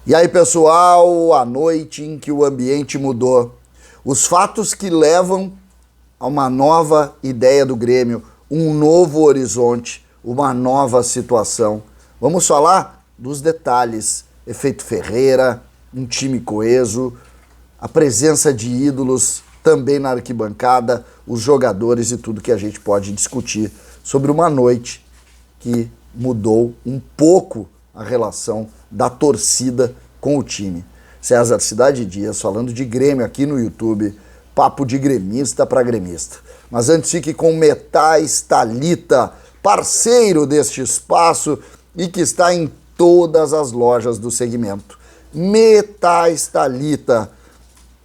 E aí, pessoal, a noite em que o ambiente mudou. Os fatos que levam a uma nova ideia do Grêmio, um novo horizonte, uma nova situação. Vamos falar dos detalhes. Efeito Ferreira, um time coeso, a presença de ídolos também na arquibancada, os jogadores e tudo que a gente pode discutir sobre uma noite que mudou um pouco a relação da torcida com o time. César Cidade Dias falando de Grêmio aqui no YouTube, papo de gremista para gremista. Mas antes fique com Metais Thalita, parceiro deste espaço e que está em todas as lojas do segmento. Metais Thalita.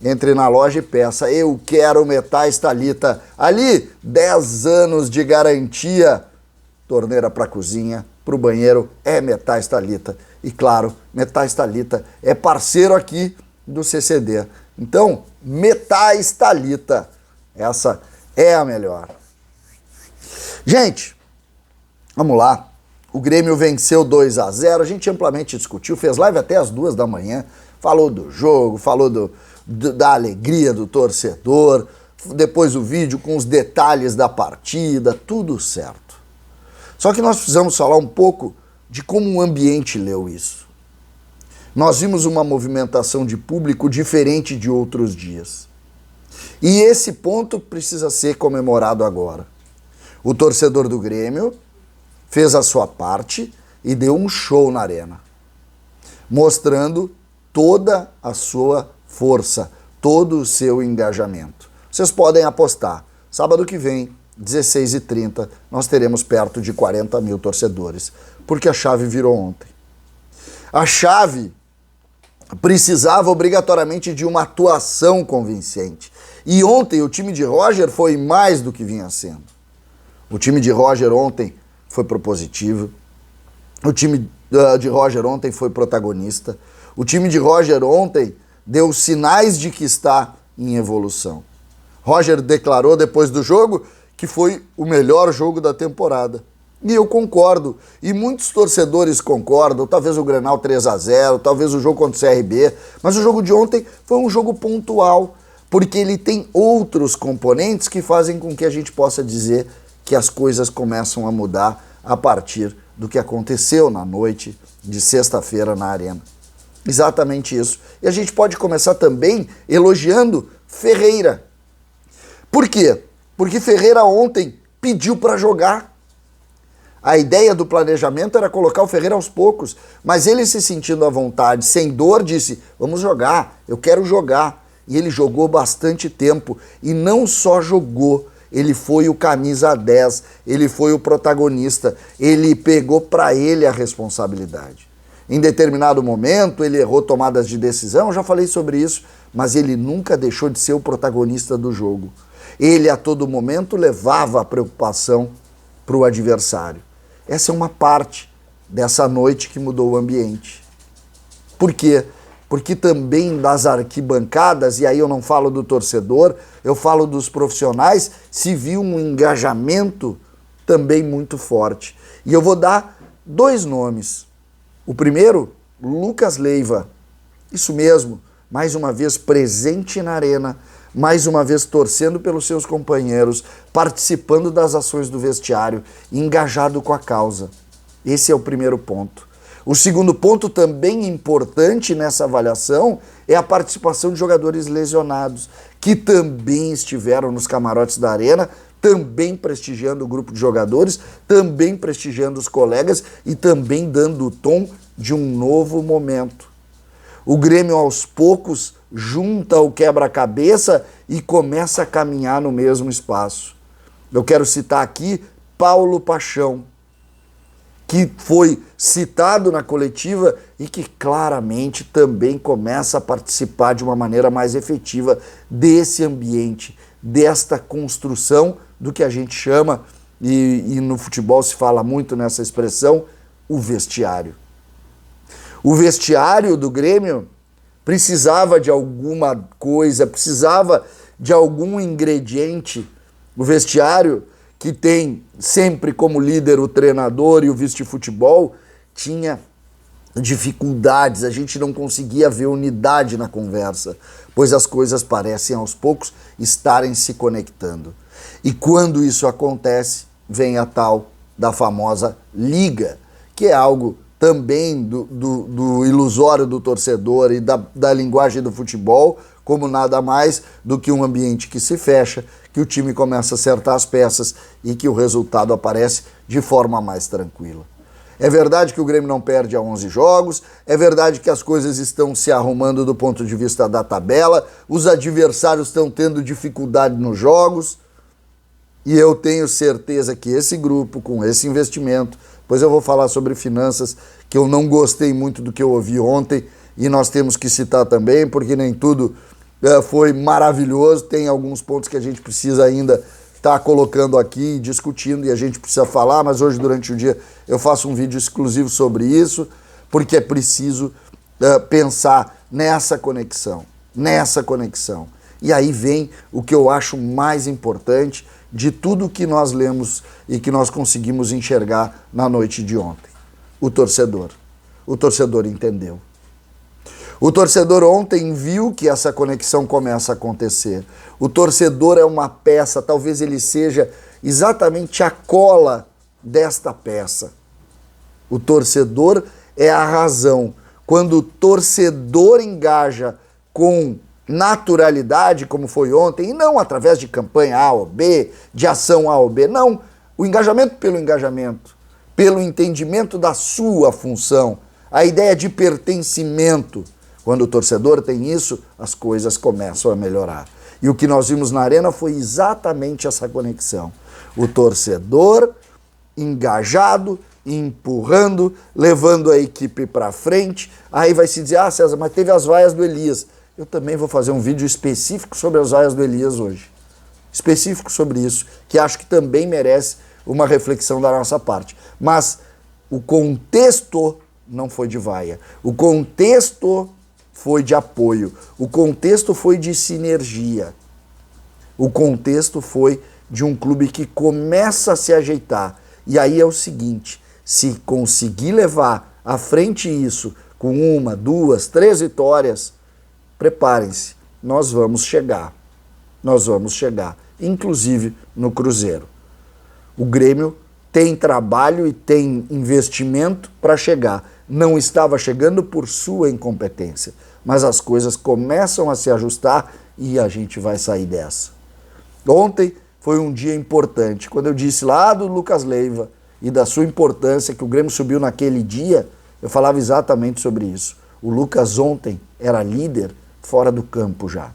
Entre na loja e peça, eu quero Metais Thalita. Ali, 10 anos de garantia. Torneira para cozinha, para o banheiro, é Metais Thalita. E claro, Metais Thalita é parceiro aqui do CCD. Então, Metais Thalita, essa é a melhor. Gente, vamos lá. O Grêmio venceu 2-0, a gente amplamente discutiu, fez live até as 2 da manhã, falou do jogo, falou da alegria do torcedor, depois o vídeo com os detalhes da partida, tudo certo. Só que nós precisamos falar um pouco de como o ambiente leu isso. Nós vimos uma movimentação de público diferente de outros dias. E esse ponto precisa ser comemorado agora. O torcedor do Grêmio fez a sua parte e deu um show na arena, mostrando toda a sua força, todo o seu engajamento. Vocês podem apostar, sábado que vem, 16h30, nós teremos perto de 40 mil torcedores, porque a chave virou ontem. A chave precisava obrigatoriamente de uma atuação convincente. E ontem o time de Roger foi mais do que vinha sendo. O time de Roger ontem foi propositivo, o time de Roger ontem foi protagonista, o time de Roger ontem deu sinais de que está em evolução. Roger declarou depois do jogo que foi o melhor jogo da temporada. E eu concordo, e muitos torcedores concordam, talvez o Grenal 3-0, talvez o jogo contra o CRB, mas o jogo de ontem foi um jogo pontual, porque ele tem outros componentes que fazem com que a gente possa dizer que as coisas começam a mudar a partir do que aconteceu na noite de sexta-feira na Arena. Exatamente isso. E a gente pode começar também elogiando Ferreira. Por quê? Porque Ferreira ontem pediu para jogar. A ideia do planejamento era colocar o Ferreira aos poucos, mas ele se sentindo à vontade, sem dor, disse, vamos jogar, eu quero jogar. E ele jogou bastante tempo, e não só jogou, ele foi o camisa 10, ele foi o protagonista, ele pegou para ele a responsabilidade. Em determinado momento, ele errou tomadas de decisão, eu já falei sobre isso, mas ele nunca deixou de ser o protagonista do jogo. Ele, a todo momento, levava a preocupação para o adversário. Essa é uma parte dessa noite que mudou o ambiente. Por quê? Porque também das arquibancadas, e aí eu não falo do torcedor, eu falo dos profissionais, se viu um engajamento também muito forte. E eu vou dar 2 nomes. O primeiro, Lucas Leiva. Isso mesmo, mais uma vez presente na arena, mais uma vez torcendo pelos seus companheiros, participando das ações do vestiário, engajado com a causa. Esse é o primeiro ponto. O segundo ponto também importante nessa avaliação é a participação de jogadores lesionados, que também estiveram nos camarotes da Arena, também prestigiando o grupo de jogadores, também prestigiando os colegas e também dando o tom de um novo momento. O Grêmio, aos poucos, junta o quebra-cabeça e começa a caminhar no mesmo espaço. Eu quero citar aqui Paulo Paixão, que foi citado na coletiva e que claramente também começa a participar de uma maneira mais efetiva desse ambiente, desta construção do que a gente chama, e no futebol se fala muito nessa expressão, o vestiário. O vestiário do Grêmio precisava de alguma coisa, precisava de algum ingrediente. O vestiário, que tem sempre como líder o treinador e o vice-futebol, tinha dificuldades, a gente não conseguia ver unidade na conversa, pois as coisas parecem aos poucos estarem se conectando. E quando isso acontece, vem a tal da famosa liga, que é algo também do ilusório do torcedor e da linguagem do futebol, como nada mais do que um ambiente que se fecha, que o time começa a acertar as peças e que o resultado aparece de forma mais tranquila. É verdade que o Grêmio não perde há 11 jogos, é verdade que as coisas estão se arrumando do ponto de vista da tabela, os adversários estão tendo dificuldade nos jogos, e eu tenho certeza que esse grupo, com esse investimento, pois eu vou falar sobre finanças, que eu não gostei muito do que eu ouvi ontem, e nós temos que citar também, porque nem tudo foi maravilhoso, tem alguns pontos que a gente precisa ainda estar colocando aqui, discutindo, e a gente precisa falar, mas hoje durante o dia eu faço um vídeo exclusivo sobre isso, porque é preciso pensar nessa conexão. E aí vem o que eu acho mais importante de tudo que nós lemos e que nós conseguimos enxergar na noite de ontem. O torcedor. O torcedor entendeu. O torcedor ontem viu que essa conexão começa a acontecer. O torcedor é uma peça, talvez ele seja exatamente a cola desta peça. O torcedor é a razão. Quando o torcedor engaja com naturalidade, como foi ontem, e não através de campanha A ou B, de ação A ou B, não. O engajamento, pelo entendimento da sua função, a ideia de pertencimento. Quando o torcedor tem isso, as coisas começam a melhorar. E o que nós vimos na Arena foi exatamente essa conexão. O torcedor engajado, empurrando, levando a equipe para frente. Aí vai se dizer, ah, César, mas teve as vaias do Elias. Eu também vou fazer um vídeo específico sobre as vaias do Elias hoje. Específico sobre isso, que acho que também merece uma reflexão da nossa parte. Mas o contexto não foi de vaia. O contexto foi de apoio. O contexto foi de sinergia. O contexto foi de um clube que começa a se ajeitar. E aí é o seguinte, se conseguir levar à frente isso com 1, 2, 3 vitórias, preparem-se, nós vamos chegar, inclusive no Cruzeiro. O Grêmio tem trabalho e tem investimento para chegar. Não estava chegando por sua incompetência, mas as coisas começam a se ajustar e a gente vai sair dessa. Ontem foi um dia importante. Quando eu disse lá do Lucas Leiva e da sua importância, que o Grêmio subiu naquele dia, eu falava exatamente sobre isso. O Lucas ontem era líder fora do campo já.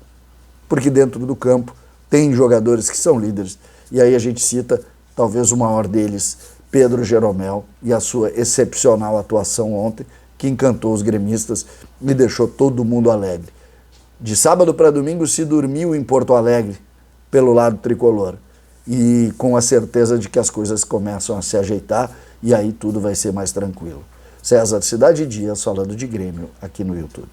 Porque dentro do campo tem jogadores que são líderes. E aí a gente cita talvez o maior deles, Pedro Jeromel, e a sua excepcional atuação ontem, que encantou os gremistas e deixou todo mundo alegre. De sábado para domingo se dormiu em Porto Alegre, pelo lado tricolor. E com a certeza de que as coisas começam a se ajeitar e aí tudo vai ser mais tranquilo. César Cidade Dias falando de Grêmio aqui no YouTube.